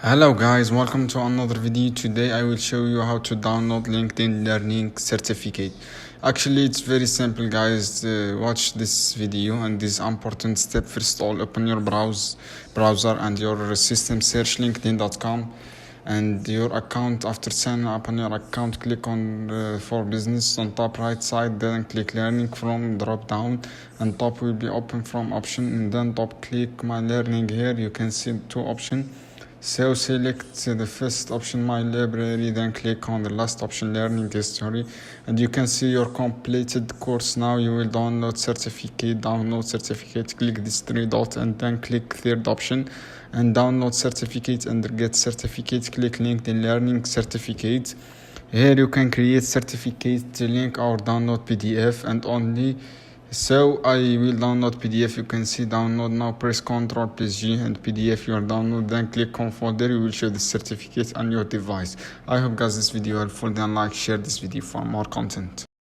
Hello guys, welcome to another video. Today I will show you how to download LinkedIn Learning Certificate. Actually, it's very simple guys. Watch this video and this important step. First of all, open your browser and your system, search linkedin.com and your account. After signing up on your account, click on for business on top right side, then click learning from drop down, and top will be open from option, and then top click my learning. Here you can see two options. So select the first option, my library, then click on the last option, learning history, and you can see your completed course. Now you will download certificate, click this three dots and then click third option and download certificate. Under get certificate, click LinkedIn Learning Certificate. Here you can create certificate link or download PDF, and only so I will download PDF. You can see download now, press Ctrl+G and PDF your download, then click on folder. You will show the certificate on your device. I hope guys this video helpful, then like, share this video for more content.